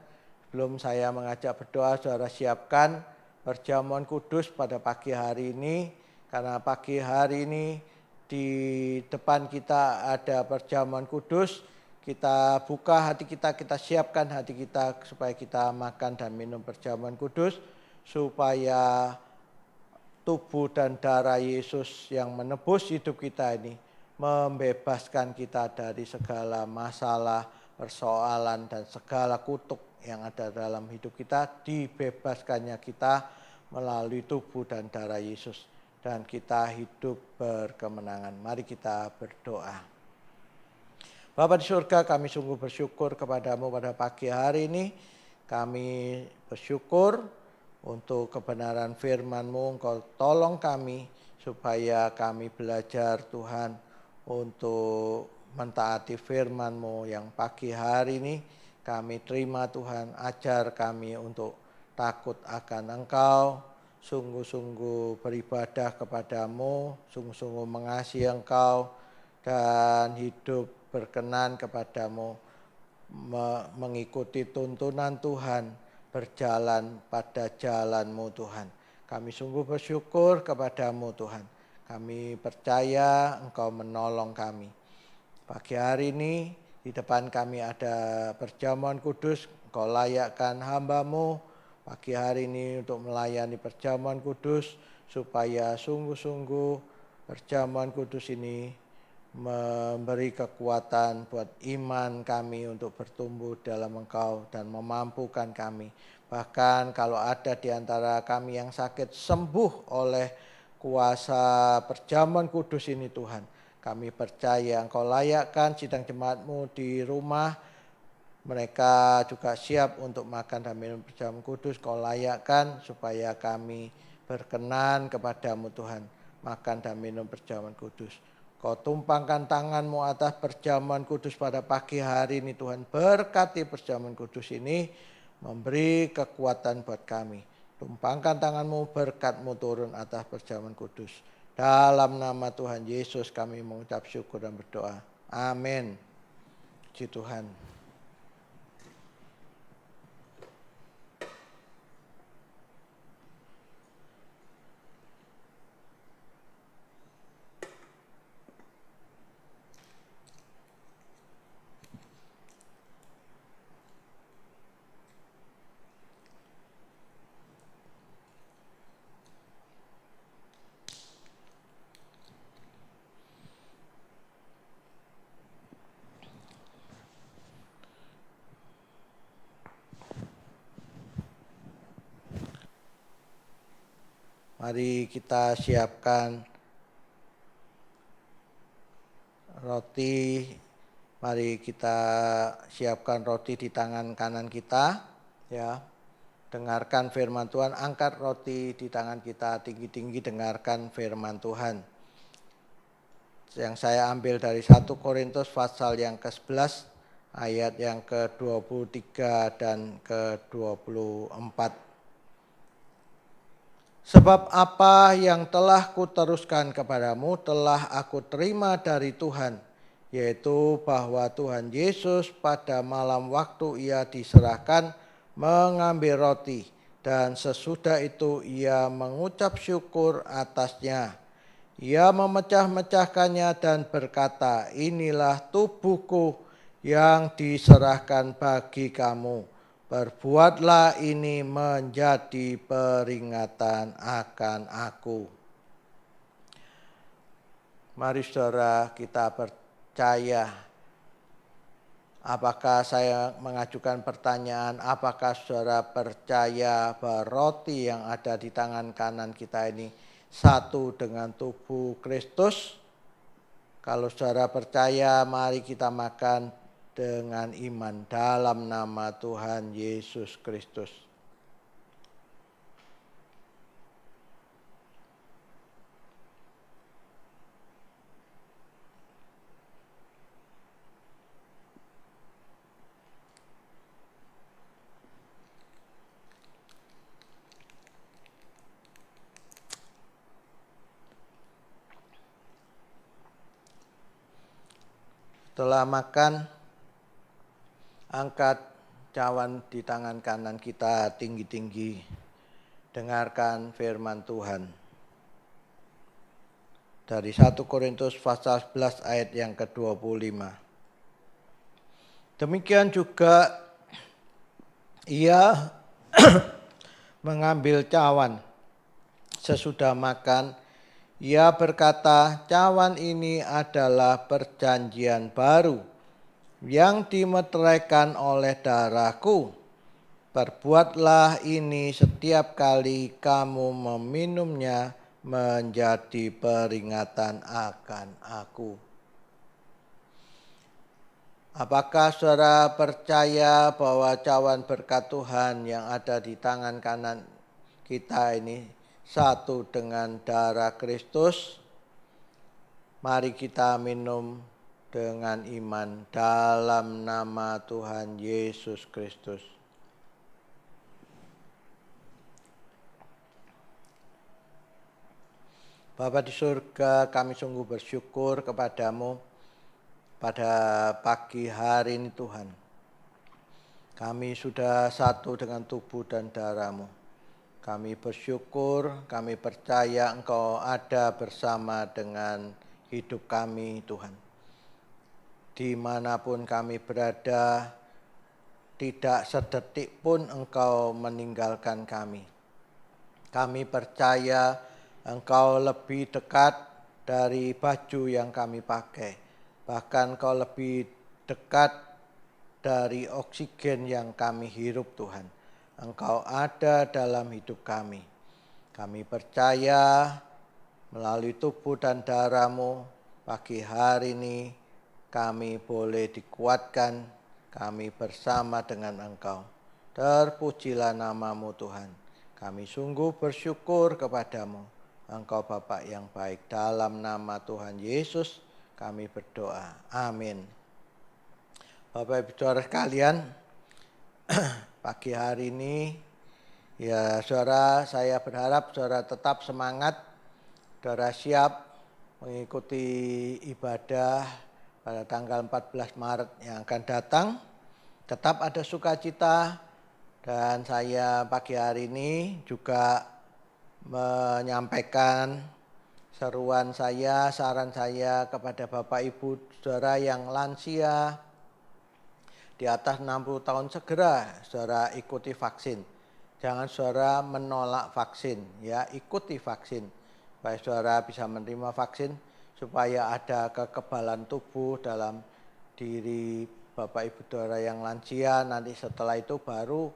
sebelum saya mengajak berdoa, saudara siapkan perjamuan kudus pada pagi hari ini. Karena pagi hari ini di depan kita ada perjamuan kudus. Kita buka hati kita, kita siapkan hati kita supaya kita makan dan minum perjamuan kudus, supaya tubuh dan darah Yesus yang menebus hidup kita ini membebaskan kita dari segala masalah, persoalan, dan segala kutuk yang ada dalam hidup kita. Dibebaskannya kita melalui tubuh dan darah Yesus, dan kita hidup berkemenangan. Mari kita berdoa. Bapa di surga, kami sungguh bersyukur kepadamu pada pagi hari ini. Kami bersyukur untuk kebenaran firman-Mu. Engkau tolong kami supaya kami belajar, Tuhan, untuk mentaati firman-Mu yang pagi hari ini. Kami terima, Tuhan, ajar kami untuk takut akan Engkau, sungguh-sungguh beribadah kepadamu, sungguh-sungguh mengasihi Engkau, dan hidup berkenan kepadamu, mengikuti tuntunan Tuhan, berjalan pada jalan-Mu, Tuhan. Kami sungguh bersyukur kepadamu, Tuhan. Kami percaya Engkau menolong kami. Pagi hari ini di depan kami ada perjamuan kudus. Engkau layakkan hamba-Mu pagi hari ini untuk melayani perjamuan kudus, supaya sungguh-sungguh perjamuan kudus ini memberi kekuatan buat iman kami untuk bertumbuh dalam Engkau dan memampukan kami. Bahkan kalau ada di antara kami yang sakit, sembuh oleh kuasa perjamuan kudus ini Tuhan. Kami percaya Engkau layakkan sidang jemaat-Mu di rumah. Mereka juga siap untuk makan dan minum perjamuan kudus. Kau layakkan supaya kami berkenan kepadamu Tuhan. Makan dan minum perjamuan kudus. Kau tumpangkan tangan-Mu atas perjamuan kudus pada pagi hari ini Tuhan. Berkati perjamuan kudus ini. Memberi kekuatan buat kami. Tumpangkan tangan-Mu, berkat-Mu turun atas perjamuan kudus. Dalam nama Tuhan Yesus kami mengucap syukur dan berdoa. Amin. Puji Tuhan. Mari kita siapkan roti. Mari kita siapkan roti di tangan kanan kita, ya. Dengarkan firman Tuhan, angkat roti di tangan kita tinggi-tinggi, dengarkan firman Tuhan. Yang saya ambil dari 1 Korintus pasal yang ke-11 ayat yang ke-23 dan ke-24. Sebab apa yang telah kuteruskan kepadamu telah aku terima dari Tuhan, yaitu bahwa Tuhan Yesus pada malam waktu ia diserahkan mengambil roti, dan sesudah itu ia mengucap syukur atasnya. Ia memecah-mecahkannya dan berkata, inilah tubuhku yang diserahkan bagi kamu. Berbuatlah ini menjadi peringatan akan aku. Mari saudara kita percaya. Apakah saya mengajukan pertanyaan, apakah saudara percaya bahwa roti yang ada di tangan kanan kita ini satu dengan tubuh Kristus? Kalau saudara percaya, mari kita makan dengan iman dalam nama Tuhan Yesus Kristus. Setelah makan, angkat cawan di tangan kanan kita tinggi-tinggi. Dengarkan firman Tuhan. Dari 1 Korintus pasal 11 ayat yang ke-25. Demikian juga ia mengambil cawan. Sesudah makan, ia berkata, cawan ini adalah perjanjian baru yang dimeteraikan oleh darahku. Perbuatlah ini setiap kali kamu meminumnya menjadi peringatan akan aku. Apakah saudara percaya bahwa cawan berkat Tuhan yang ada di tangan kanan kita ini satu dengan darah Kristus? Mari kita minum dengan iman dalam nama Tuhan Yesus Kristus. Bapa di surga, kami sungguh bersyukur kepadamu pada pagi hari ini Tuhan. Kami sudah satu dengan tubuh dan darah-Mu. Kami bersyukur, kami percaya Engkau ada bersama dengan hidup kami Tuhan. Dimanapun kami berada, tidak sedetik pun Engkau meninggalkan kami. Kami percaya Engkau lebih dekat dari baju yang kami pakai. Bahkan Kau lebih dekat dari oksigen yang kami hirup Tuhan. Engkau ada dalam hidup kami. Kami percaya melalui tubuh dan darah-Mu pagi hari ini kami boleh dikuatkan, kami bersama dengan Engkau. Terpujilah nama-Mu Tuhan. Kami sungguh bersyukur kepadamu. Engkau Bapa yang baik. Dalam nama Tuhan Yesus kami berdoa. Amin. Bapak Ibu Saudara sekalian, pagi hari ini ya saudara, saya berharap saudara tetap semangat, saudara siap mengikuti ibadah pada tanggal 14 Maret yang akan datang. Tetap ada sukacita, dan saya pagi hari ini juga menyampaikan seruan saya, saran saya kepada Bapak Ibu Saudara yang lansia di atas 60 tahun, segera saudara ikuti vaksin. Jangan saudara menolak vaksin, ya, ikuti vaksin. Supaya saudara bisa menerima vaksin, supaya ada kekebalan tubuh dalam diri Bapak Ibu Saudara yang lansia. Nanti setelah itu baru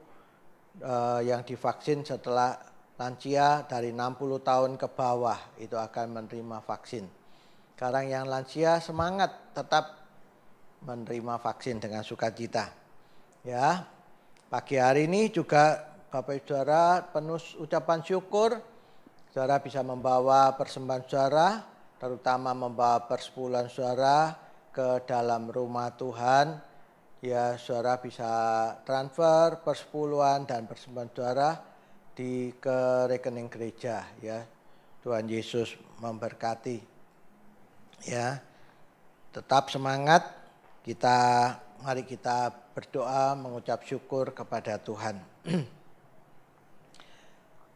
yang divaksin setelah lansia dari 60 tahun ke bawah itu akan menerima vaksin. Sekarang yang lansia semangat tetap menerima vaksin dengan sukacita. Ya, pagi hari ini juga Bapak Ibu Saudara penuh ucapan syukur. Saudara bisa membawa persembahan saudara, terutama membawa persepuluhan saudara ke dalam rumah Tuhan. Ya, saudara bisa transfer persepuluhan dan persembahan saudara ke rekening gereja. Ya, Tuhan Yesus memberkati. Ya, tetap semangat. Mari kita berdoa mengucap syukur kepada Tuhan.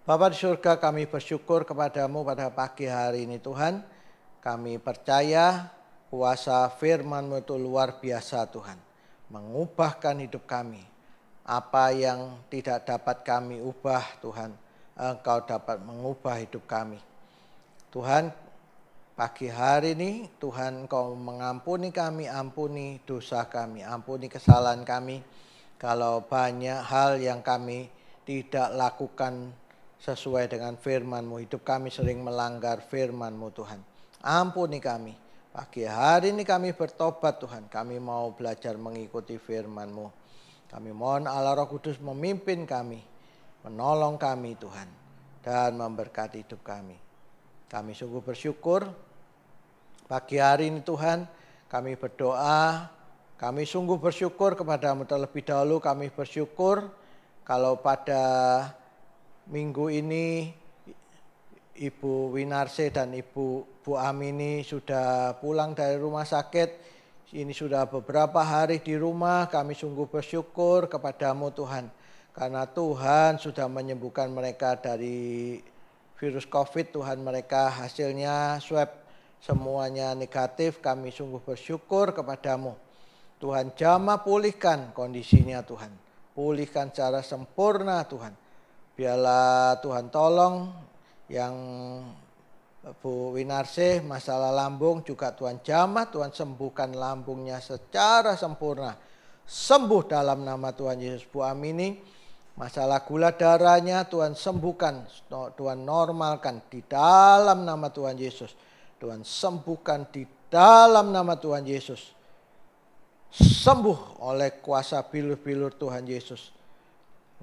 Bapa di surga, kami bersyukur kepadamu pada pagi hari ini Tuhan. Kami percaya kuasa firman-Mu itu luar biasa Tuhan. Mengubahkan hidup kami. Apa yang tidak dapat kami ubah Tuhan, Engkau dapat mengubah hidup kami. Tuhan, pagi hari ini Tuhan Engkau mengampuni kami, ampuni dosa kami, ampuni kesalahan kami. Kalau banyak hal yang kami tidak lakukan sesuai dengan firman-Mu, hidup kami sering melanggar firman-Mu Tuhan. Ampuni kami. Pagi hari ini kami bertobat Tuhan, kami mau belajar mengikuti firman-Mu. Kami mohon Allah Roh Kudus memimpin kami, menolong kami Tuhan, dan memberkati hidup kami. Kami sungguh bersyukur. Pagi hari ini Tuhan, kami berdoa, kami sungguh bersyukur kepadamu terlebih dahulu. Kami bersyukur kalau pada minggu ini Ibu Winarse dan Bu Amini sudah pulang dari rumah sakit. Ini sudah beberapa hari di rumah. Kami sungguh bersyukur kepadamu Tuhan, karena Tuhan sudah menyembuhkan mereka dari virus COVID. Tuhan, mereka hasilnya swab semuanya negatif. Kami sungguh bersyukur kepadamu. Tuhan, jamah pulihkan kondisinya Tuhan. Pulihkan secara sempurna Tuhan. Biarlah Tuhan tolong yang Bu Winarse masalah lambung juga Tuhan jamah. Tuhan sembuhkan lambungnya secara sempurna. Sembuh dalam nama Tuhan Yesus. Bu Amini masalah gula darahnya Tuhan sembuhkan. Tuhan normalkan di dalam nama Tuhan Yesus. Tuhan sembuhkan di dalam nama Tuhan Yesus. Sembuh oleh kuasa bilur-bilur Tuhan Yesus.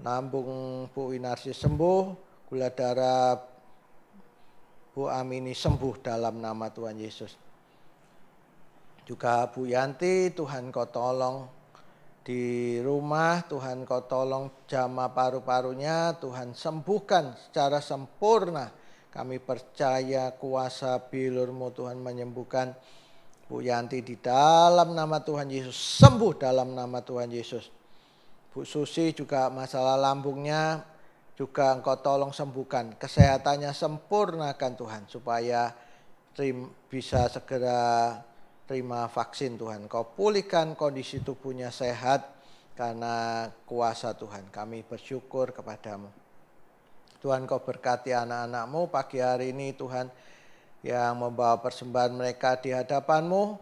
Lambung Bu Winarsi sembuh, gula darah Bu Amini sembuh dalam nama Tuhan Yesus. Juga Bu Yanti, Tuhan Kau tolong di rumah, Tuhan Kau tolong jamah paru-parunya, Tuhan sembuhkan secara sempurna. Kami percaya kuasa bilur-Mu Tuhan menyembuhkan Bu Yanti di dalam nama Tuhan Yesus. Sembuh dalam nama Tuhan Yesus. Bu Susi juga masalah lambungnya juga Engkau tolong sembuhkan. Kesehatannya sempurnakan Tuhan, supaya bisa segera terima vaksin Tuhan. Kau pulihkan kondisi tubuhnya sehat karena kuasa Tuhan. Kami bersyukur kepadamu. Tuhan, Kau berkati anak-anak-Mu pagi hari ini Tuhan, yang membawa persembahan mereka di hadapan-Mu.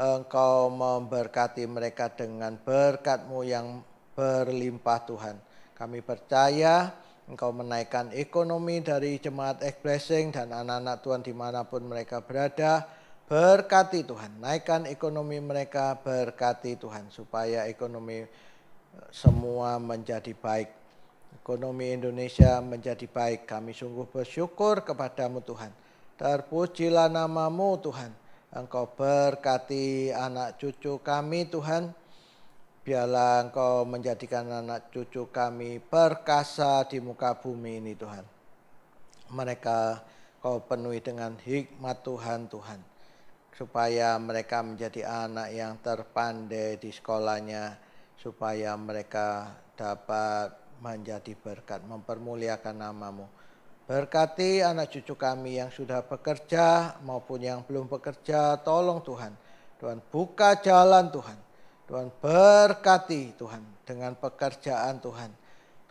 Engkau memberkati mereka dengan berkat-Mu yang berlimpah Tuhan. Kami percaya Engkau menaikkan ekonomi dari jemaat X-Blessing dan anak-anak Tuhan dimanapun mereka berada. Berkati Tuhan, naikkan ekonomi mereka, berkati Tuhan supaya ekonomi semua menjadi baik. Ekonomi Indonesia menjadi baik. Kami sungguh bersyukur kepadamu Tuhan. Terpujilah namamu Tuhan. Engkau berkati anak cucu kami Tuhan. Biarlah Engkau menjadikan anak cucu kami perkasa di muka bumi ini Tuhan. Mereka Kau penuhi dengan hikmat Tuhan, supaya mereka menjadi anak yang terpandai di sekolahnya, supaya mereka dapat menjadi berkat, mempermuliakan namamu. Berkati anak cucu kami yang sudah bekerja maupun yang belum bekerja, tolong Tuhan. Tuhan buka jalan Tuhan. Tuhan berkati Tuhan dengan pekerjaan Tuhan.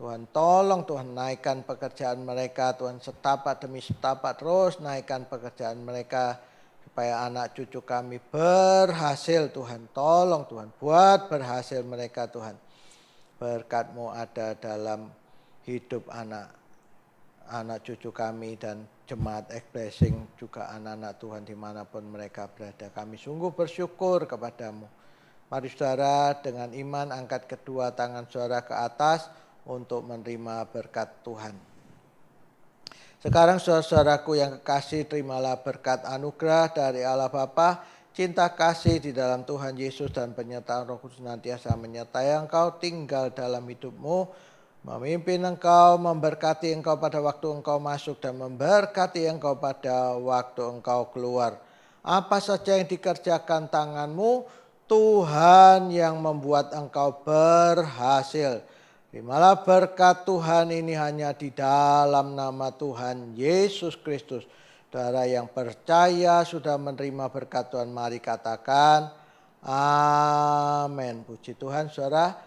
Tuhan tolong Tuhan naikkan pekerjaan mereka. Tuhan setapak demi setapak terus naikkan pekerjaan mereka. Supaya anak cucu kami berhasil Tuhan. Tolong Tuhan buat berhasil mereka Tuhan. Berkat-Mu ada dalam hidup anak cucu kami dan jemaat X-Blessing juga anak-anak Tuhan dimanapun mereka berada. Kami sungguh bersyukur kepadamu. Mari saudara dengan iman angkat kedua tangan saudara ke atas untuk menerima berkat Tuhan. Sekarang saudaraku yang kekasih, terimalah berkat anugerah dari Allah Bapa, cinta kasih di dalam Tuhan Yesus dan penyertaan Roh Kudus senantiasa menyertai engkau, tinggal dalam hidupmu, memimpin engkau, memberkati engkau pada waktu engkau masuk dan memberkati engkau pada waktu engkau keluar. Apa saja yang dikerjakan tanganmu, Tuhan yang membuat engkau berhasil. Terimalah berkat Tuhan ini hanya di dalam nama Tuhan Yesus Kristus. Saudara yang percaya sudah menerima berkat Tuhan, mari katakan amin. Puji Tuhan saudara,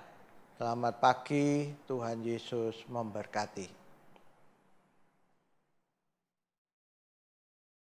selamat pagi, Tuhan Yesus memberkati.